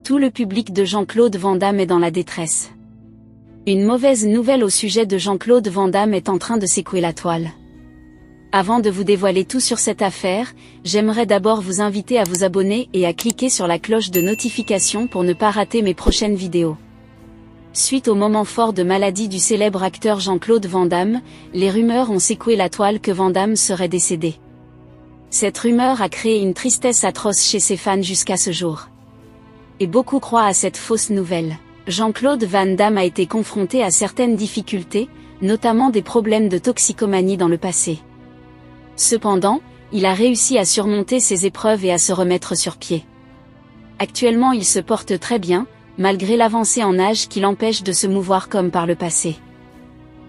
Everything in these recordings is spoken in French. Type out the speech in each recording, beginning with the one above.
Tout le public de Jean-Claude Van Damme est dans la détresse. Une mauvaise nouvelle au sujet de Jean-Claude Van Damme est en train de secouer la toile. Avant de vous dévoiler tout sur cette affaire, j'aimerais d'abord vous inviter à vous abonner et à cliquer sur la cloche de notification pour ne pas rater mes prochaines vidéos. Suite au moment fort de maladie du célèbre acteur Jean-Claude Van Damme, les rumeurs ont secoué la toile que Van Damme serait décédé. Cette rumeur a créé une tristesse atroce chez ses fans jusqu'à ce jour. Et beaucoup croient à cette fausse nouvelle. Jean-Claude Van Damme a été confronté à certaines difficultés, notamment des problèmes de toxicomanie dans le passé. Cependant, il a réussi à surmonter ces épreuves et à se remettre sur pied. Actuellement il se porte très bien, malgré l'avancée en âge qui l'empêche de se mouvoir comme par le passé.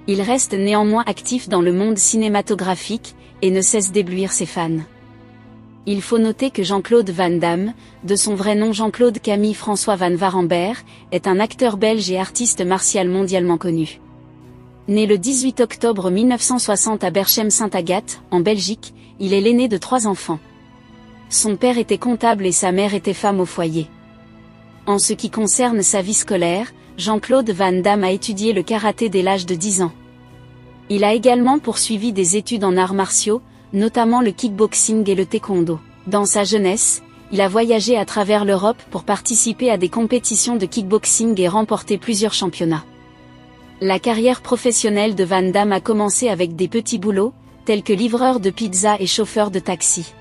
Il reste néanmoins actif dans le monde cinématographique, et ne cesse d'éblouir ses fans. Il faut noter que Jean-Claude Van Damme, de son vrai nom Jean-Claude Camille François Van Waremberg, est un acteur belge et artiste martial mondialement connu. Né le 18 octobre 1960 à Berchem-Sainte-Agathe, en Belgique, il est l'aîné de 3 enfants. Son père était comptable et sa mère était femme au foyer. En ce qui concerne sa vie scolaire, Jean-Claude Van Damme a étudié le karaté dès l'âge de 10 ans. Il a également poursuivi des études en arts martiaux, notamment le kickboxing et le taekwondo. Dans sa jeunesse, il a voyagé à travers l'Europe pour participer à des compétitions de kickboxing et remporter plusieurs championnats. La carrière professionnelle de Van Damme a commencé avec des petits boulots, tels que livreur de pizza et chauffeur de taxi.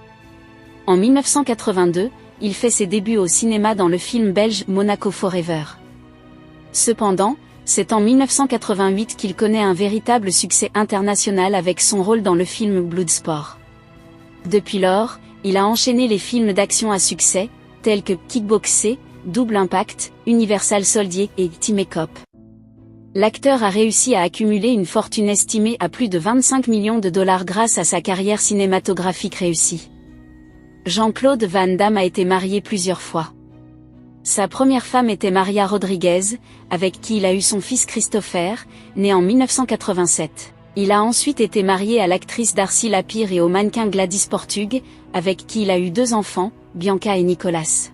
En 1982, il fait ses débuts au cinéma dans le film belge Monaco Forever. Cependant, c'est en 1988 qu'il connaît un véritable succès international avec son rôle dans le film Bloodsport. Depuis lors, il a enchaîné les films d'action à succès, tels que Kickboxer, Double Impact, Universal Soldier et Time Cop. L'acteur a réussi à accumuler une fortune estimée à plus de 25 millions de dollars grâce à sa carrière cinématographique réussie. Jean-Claude Van Damme a été marié plusieurs fois. Sa première femme était Maria Rodriguez, avec qui il a eu son fils Christopher, né en 1987. Il a ensuite été marié à l'actrice Darcy Lapire et au mannequin Gladys Portug, avec qui il a eu 2 enfants, Bianca et Nicolas.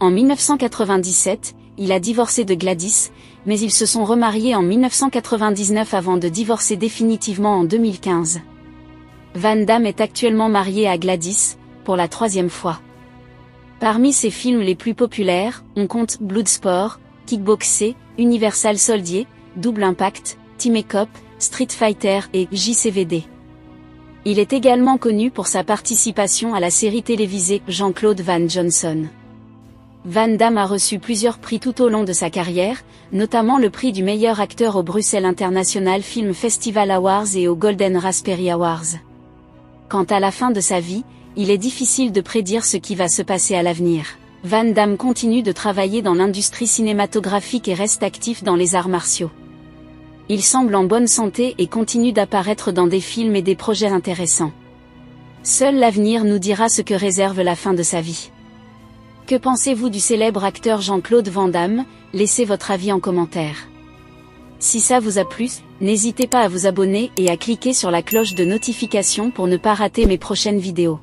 En 1997, il a divorcé de Gladys, mais ils se sont remariés en 1999 avant de divorcer définitivement en 2015. Van Damme est actuellement marié à Gladys, pour la 3e fois. Parmi ses films les plus populaires, on compte Bloodsport, Kickboxer, Universal Soldier, Double Impact, Time Cop, Street Fighter et JCVD. Il est également connu pour sa participation à la série télévisée Jean-Claude Van Johnson. Van Damme a reçu plusieurs prix tout au long de sa carrière, notamment le prix du meilleur acteur au Bruxelles International Film Festival Awards et au Golden Raspberry Awards. Quant à la fin de sa vie, il est difficile de prédire ce qui va se passer à l'avenir. Van Damme continue de travailler dans l'industrie cinématographique et reste actif dans les arts martiaux. Il semble en bonne santé et continue d'apparaître dans des films et des projets intéressants. Seul l'avenir nous dira ce que réserve la fin de sa vie. Que pensez-vous du célèbre acteur Jean-Claude Van Damme? Laissez votre avis en commentaire. Si ça vous a plu, n'hésitez pas à vous abonner et à cliquer sur la cloche de notification pour ne pas rater mes prochaines vidéos.